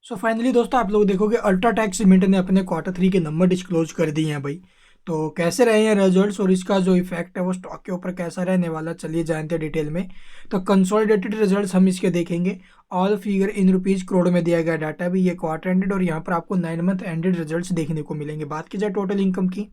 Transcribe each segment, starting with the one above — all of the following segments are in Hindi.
सो फाइनली दोस्तों आप लोग देखोगे अल्ट्राटेक सीमेंट ने अपने क्वार्टर 3 के नंबर डिस्क्लोज कर दिए हैं भाई। तो कैसे रहे हैं रिजल्ट्स और इसका जो इफेक्ट है वो स्टॉक के ऊपर कैसा रहने वाला, चलिए जानते हैं डिटेल में। तो कंसोलिडेटेड रिजल्ट्स हम इसके देखेंगे। All figure in rupees crore में दिया गया डाटा भी, ये क्वार्टर एंडेड और यहाँ पर आपको 9 मंथ एंडेड रिजल्ट्स देखने को मिलेंगे। बात की जाए टोटल इनकम की,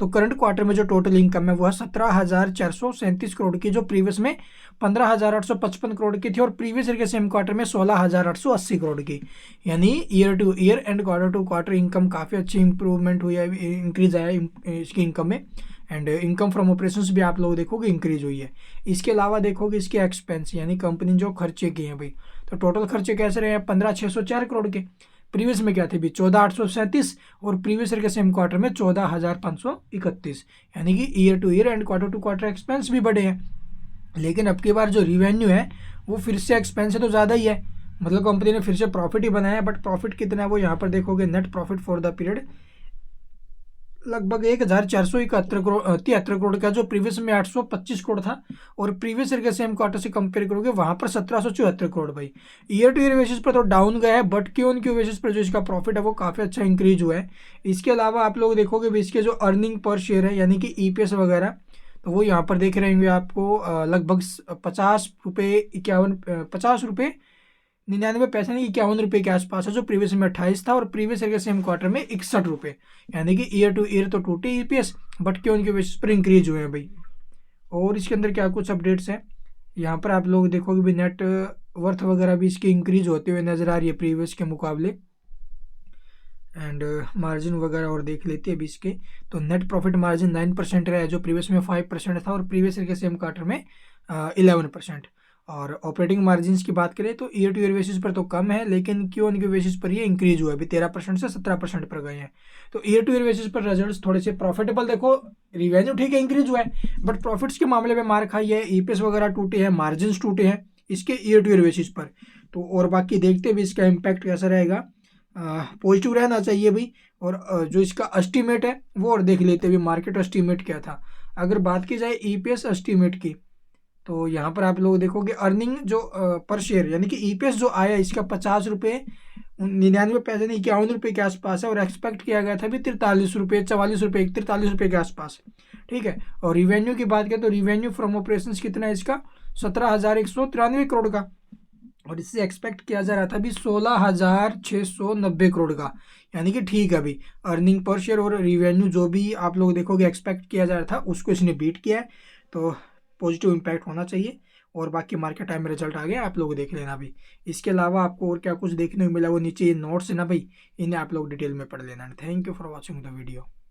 तो करंट क्वार्टर में जो टोटल इनकम है वो है 17,437 करोड़ की, जो प्रीवियस में 15,855 करोड़ की थी और प्रीवियस ईयर के सेम क्वार्टर में 16,880 करोड़ की। यानी year to year and quarter to quarter income काफ़ी अच्छी इंप्रूवमेंट हुई है, इंक्रीज आया इसकी इनकम में। एंड इनकम फ्रॉम ऑपरेशंस भी आप लोग देखोगे इंक्रीज हुई है। इसके अलावा देखोगे इसके एक्सपेंस यानी कंपनी जो खर्चे किए हैं भाई, तो टोटल खर्चे कैसे रहे हैं 15,604 करोड़ के। प्रीवियस में क्या थे भी 14,837 और प्रीवियस ईयर के सेम क्वार्टर में 14,531। यानी कि year to year and quarter to quarter expense भी बढ़े हैं। लेकिन अब की बार जो रिवेन्यू है वो फिर से एक्सपेंस से तो ज़्यादा ही है, मतलब कंपनी ने फिर से प्रॉफिट ही बनाया है। बट प्रॉफिट कितना है वो यहाँ पर देखोगे, net profit for the period लगभग 1,471 करोड़ 73 करोड़ का, जो प्रीवियस में 825 करोड़ था और प्रीवियस ईयर के सेम क्वार्टर से कंपेयर करोगे वहां पर 1,774 करोड़ भाई। ईयर टू ईयर बेसिस पर तो डाउन गया है, बट क्यों उनके बेसिस पर जो इसका प्रॉफिट है वो काफ़ी अच्छा इंक्रीज हुआ है। इसके अलावा आप लोग देखोगे भी इसके जो अर्निंग पर शेयर है यानी कि ईपीएस वगैरह, तो वो यहाँ पर देख रहे होंगे आपको लगभग 50 रुपये 51 50 रुपये 99 पैसे नहीं 51 रुपये के आसपास है, जो प्रीवियस में 28 था और प्रीवियस ईयर के सेम क्वार्टर में 61 रुपये। यानी कि ईयर टू ईयर तो टूटे ईपीएस, बट क्यों उनके बेसिस पर इंक्रीज हुए हैं भाई। और इसके अंदर क्या कुछ अपडेट्स हैं, यहाँ पर आप लोग देखोगे भी नेट वर्थ वगैरह भी इसकी इंक्रीज होते हुए नजर आ रही है प्रीवियस के मुकाबले। एंड मार्जिन वगैरह और देख लेते हैं अभी इसके। तो नेट प्रॉफिट मार्जिन 9% रहा है, जो प्रीवियस में 5% था और प्रीवियस ईयर के सेम क्वार्टर में 11%। और ऑपरेटिंग मार्जिन की बात करें तो ईयर टू ईयर बेसिस पर तो कम है, लेकिन क्यों उनके बेसिस पर ये इंक्रीज हुआ है अभी 13% से 17% पर गए हैं। तो ईयर टू ईयर बेसिस पर रिजल्ट्स थोड़े से प्रॉफिटेबल देखो, रिवेन्यू ठीक है इंक्रीज हुआ है, बट प्रॉफिट्स के मामले में मार खाई है, ईपीएस वगैरह टूटे हैं, मार्जिन टूटे हैं इसके ईयर टू ईयर बेसिस पर। तो और बाकी देखते भी इसका इम्पैक्ट कैसा रहेगा, पॉजिटिव रहना चाहिए भाई। और जो इसका एस्टीमेट है वो और देख लेते हैं मार्केट एस्टीमेट क्या था। अगर बात की जाए ईपीएस एस्टीमेट की, तो यहाँ पर आप लोग देखोगे अर्निंग जो पर शेयर यानी कि ईपीएस जो आया इसका 50 रुपये 99 पैसे नहीं 51 रुपये के आसपास है, और एक्सपेक्ट किया गया था भी 43 रुपये 44 रुपये 43 रुपये के आसपास। ठीक है, और रिवेन्यू की बात करें तो रिवेन्यू फ्रॉम ऑपरेशंस कितना है इसका 17,193 करोड़ का, और इससे एक्सपेक्ट किया जा रहा था अभी 16,690 करोड़ का। यानी कि ठीक है अभी अर्निंग पर शेयर और रिवेन्यू जो भी आप लोग देखोगे एक्सपेक्ट किया जा रहा था उसको इसने बीट किया है, तो पॉजिटिव इम्पैक्ट होना चाहिए। और बाकी मार्केट टाइम में रिजल्ट आ गया, आप लोग देख लेना अभी। इसके अलावा आपको और क्या कुछ देखने को मिला वो नीचे ये नोट्स है ना भाई, इन्हें आप लोग डिटेल में पढ़ लेना। Thank you for watching the video.